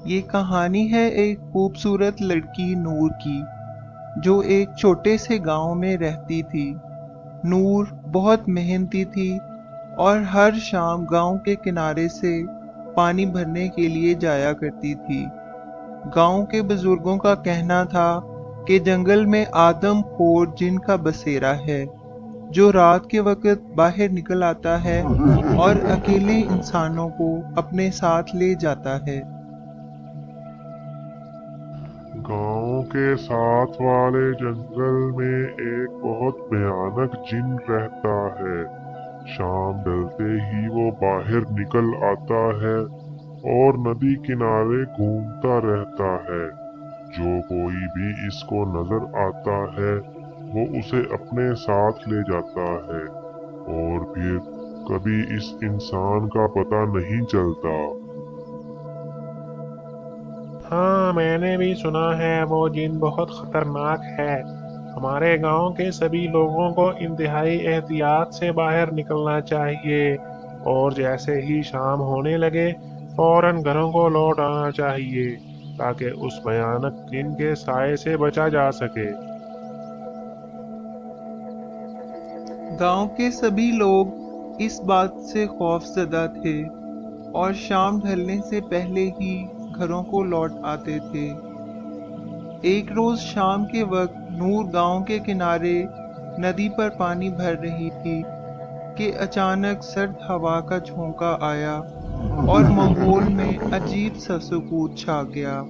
ये कहानी है एक खूबसूरत लड़की नूर की, जो एक छोटे से गांव में रहती थी। नूर बहुत मेहनती थी और हर शाम गांव के किनारे से पानी भरने के लिए जाया करती थी। गांव के बुजुर्गों का कहना था कि जंगल में आदमखोर जिन का बसेरा है, जो रात के वक्त बाहर निकल आता है और अकेले इंसानों को अपने साथ ले जाता है। गांव के साथ वाले जंगल में एक बहुत भयानक जिन रहता है। शाम ढलते ही वो बाहर निकल आता है और नदी किनारे घूमता रहता है। जो कोई भी इसको नजर आता है वो उसे अपने साथ ले जाता है और फिर कभी इस इंसान का पता नहीं चलता। हाँ, मैंने भी सुना है वो जिन बहुत खतरनाक है। हमारे गांव के सभी लोगों को इंतहाई एहतियात से बाहर निकलना चाहिए और जैसे ही शाम होने लगे फौरन घरों को लौट आना चाहिए ताकि उस भयानक जिन के साए से बचा जा सके। गांव के सभी लोग इस बात से खौफजदा थे और शाम ढलने से पहले ही घरों को लौट आते थे। एक रोज शाम के वक्त नूर गांव के किनारे नदी पर पानी भर रही थी कि अचानक सर्द हवा का झोंका आया और माहौल में अजीब सा सुकून छा गया।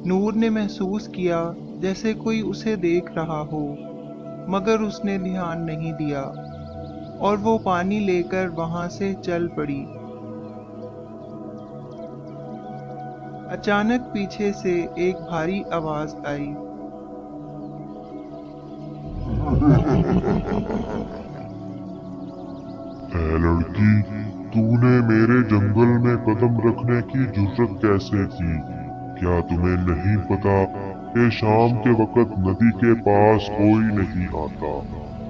नूर ने महसूस किया जैसे कोई उसे देख रहा हो, मगर उसने ध्यान नहीं दिया और वो पानी लेकर वहां से चल पड़ी। अचानक पीछे से एक भारी आवाज आई। ऐ लड़की, तूने मेरे जंगल में कदम रखने की जुर्रत कैसे की? क्या तुम्हें नहीं पता कि शाम के वक्त नदी के पास कोई नहीं आता?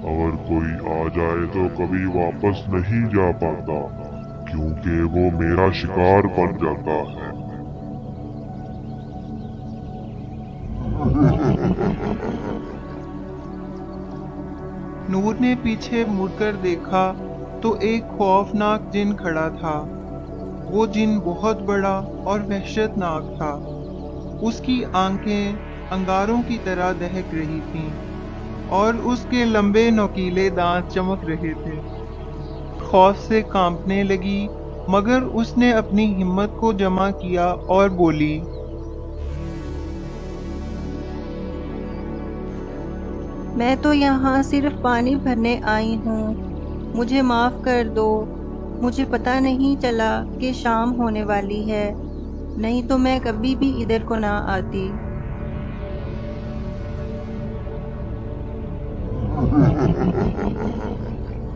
अगर कोई आ जाए तो कभी वापस नहीं जा पाता, क्योंकि वो मेरा शिकार बन जाता है। नूर ने पीछे मुड़कर देखा तो एक खौफनाक जिन खड़ा था। वो जिन बहुत बड़ा और वहशतनाक था। उसकी आंखें अंगारों की तरह दहक रही थीं और उसके लंबे नुकीले दांत चमक रहे थे। खौफ से कांपने लगी, मगर उसने अपनी हिम्मत को जमा किया और बोली, मैं तो यहाँ सिर्फ पानी भरने आई हूँ। मुझे माफ कर दो। मुझे पता नहीं चला कि शाम होने वाली है, नहीं तो मैं कभी भी इधर को ना आती।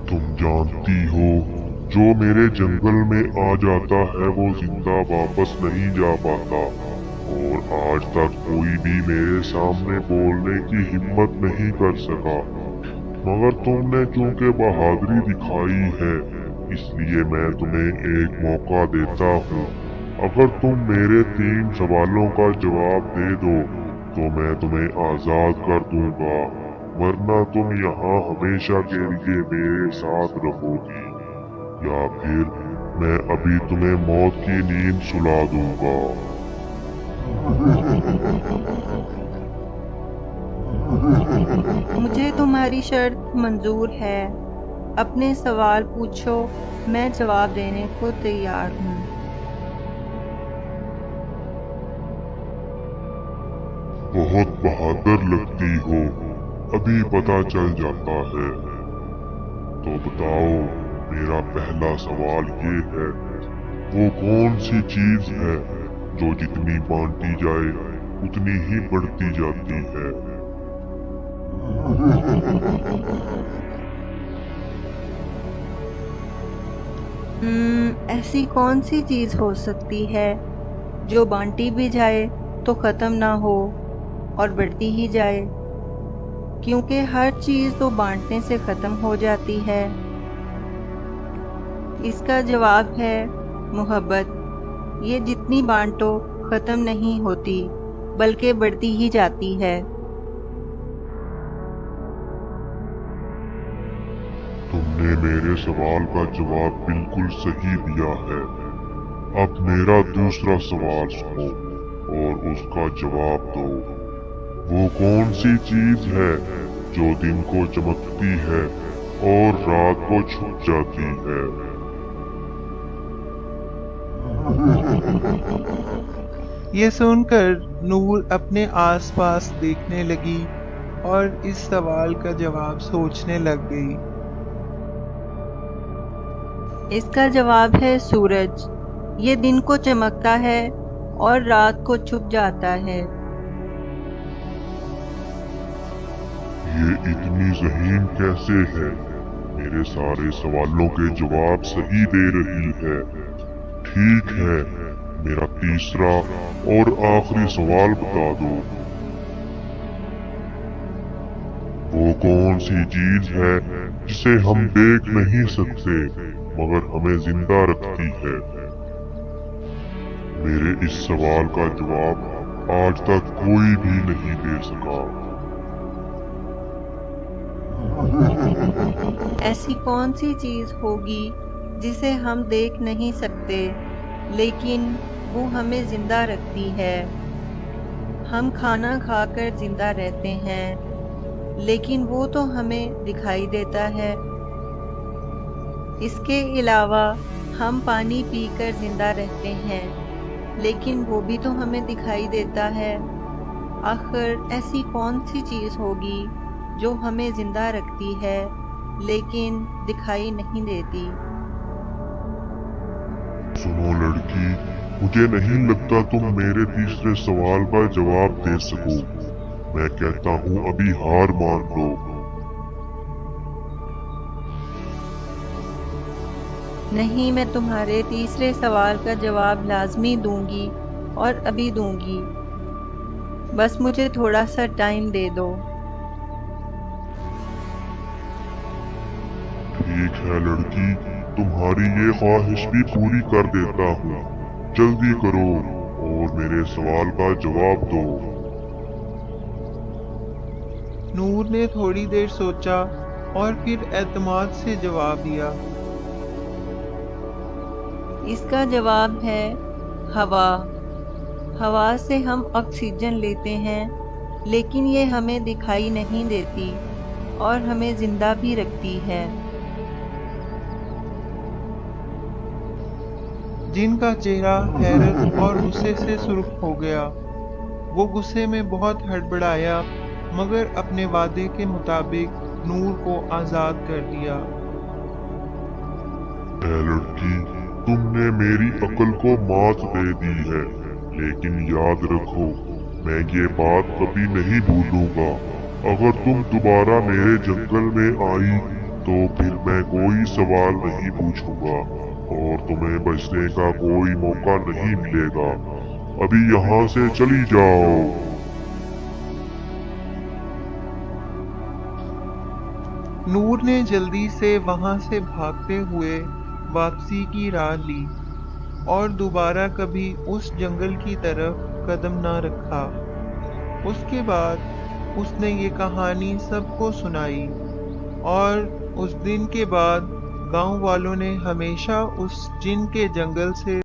तुम जानती हो, जो मेरे जंगल में आ जाता है वो जिंदा वापस नहीं जा पाता, और आज तक कोई भी मेरे सामने बोलने की हिम्मत नहीं कर सका। मगर तुमने चूंकि बहादुरी दिखाई है, इसलिए मैं तुम्हें एक मौका देता हूँ। अगर तुम मेरे 3 सवालों का जवाब दे दो तो मैं तुम्हें आजाद कर दूंगा, वरना तुम यहाँ हमेशा के लिए मेरे साथ रहोगी, या फिर मैं अभी तुम्हें मौत की नींद सुला दूंगा। मुझे तुम्हारी शर्त मंजूर है। अपने सवाल पूछो, मैं जवाब देने को तैयार हूँ। बहुत बहादुर लगती हो, अभी पता चल जाता है। तो बताओ, मेरा पहला सवाल ये है, वो कौन सी चीज है जो जितनी बांटी जाए उतनी ही बढ़ती जाती है? ऐसी कौन सी चीज हो सकती है जो बांटी भी जाए तो खत्म ना हो और बढ़ती ही जाए, क्योंकि हर चीज तो बांटने से खत्म हो जाती है। इसका जवाब है मोहब्बत। ये जितनी बांटो खत्म नहीं होती, बल्कि बढ़ती ही जाती है। तुमने मेरे सवाल का जवाब बिल्कुल सही दिया है। अब मेरा दूसरा सवाल सुनो और उसका जवाब दो। वो कौन सी चीज है जो दिन को चमकती है और रात को छुप जाती है? ये सुनकर नूर अपने आसपास देखने लगी और इस सवाल का जवाब सोचने लग गई। इसका जवाब है सूरज। ये दिन को चमकता है और रात को छुप जाता है। ये इतनी ज़हीन कैसे है? मेरे सारे सवालों के जवाब सही दे रही है। ठीक है, मेरा तीसरा और आखिरी सवाल बता दो। वो कौन सी चीज है जिसे हम देख नहीं सकते मगर हमें जिंदा रखती है? मेरे इस सवाल का जवाब आज तक कोई भी नहीं दे सका। ऐसी कौन सी चीज होगी जिसे हम देख नहीं सकते, लेकिन वो हमें जिंदा रखती है? हम खाना खाकर जिंदा रहते हैं, लेकिन वो तो हमें दिखाई देता है। इसके अलावा हम पानी पीकर जिंदा रहते हैं, लेकिन वो भी तो हमें दिखाई देता है। आखिर ऐसी कौन सी चीज होगी जो हमें जिंदा रखती है, लेकिन दिखाई नहीं देती? सुनो लड़की, मुझे नहीं लगता तुम मेरे तीसरे सवाल का जवाब दे सको। मैं कहता हूँ अभी हार मान लो। नहीं, मैं तुम्हारे तीसरे सवाल का जवाब लाजमी दूंगी और अभी दूंगी। बस मुझे थोड़ा सा टाइम दे दो। ठीक है लड़की, तुम्हारी ये ख्वाहिश भी पूरी कर देता हूँ। जल्दी करो और मेरे सवाल का जवाब दो। नूर ने थोड़ी देर सोचा और फिर एतमाद से जवाब दिया। इसका जवाब है हवा। हवा से हम ऑक्सीजन लेते हैं, लेकिन ये हमें दिखाई नहीं देती और हमें जिंदा भी रखती है। जिन का चेहरा हैरत और गुस्से से सुर्ख हो गया। वो गुस्से में बहुत हड़बड़ाया, मगर अपने वादे के मुताबिक नूर को आजाद कर दिया। ऐ लड़की, तुमने मेरी अकल को मात दे दी है, लेकिन याद रखो, मैं ये बात कभी नहीं भूलूंगा। अगर तुम दोबारा मेरे जंगल में आई तो फिर मैं कोई सवाल नहीं पूछूंगा और तुम्हें बचने का कोई मौका नहीं मिलेगा। अभी यहाँ से चली जाओ। नूर ने जल्दी से वहां से भागते हुए वापसी की राह ली और दोबारा कभी उस जंगल की तरफ कदम न रखा। उसके बाद उसने ये कहानी सबको सुनाई और उस दिन के बाद गांव वालों ने हमेशा उस जिन के जंगल से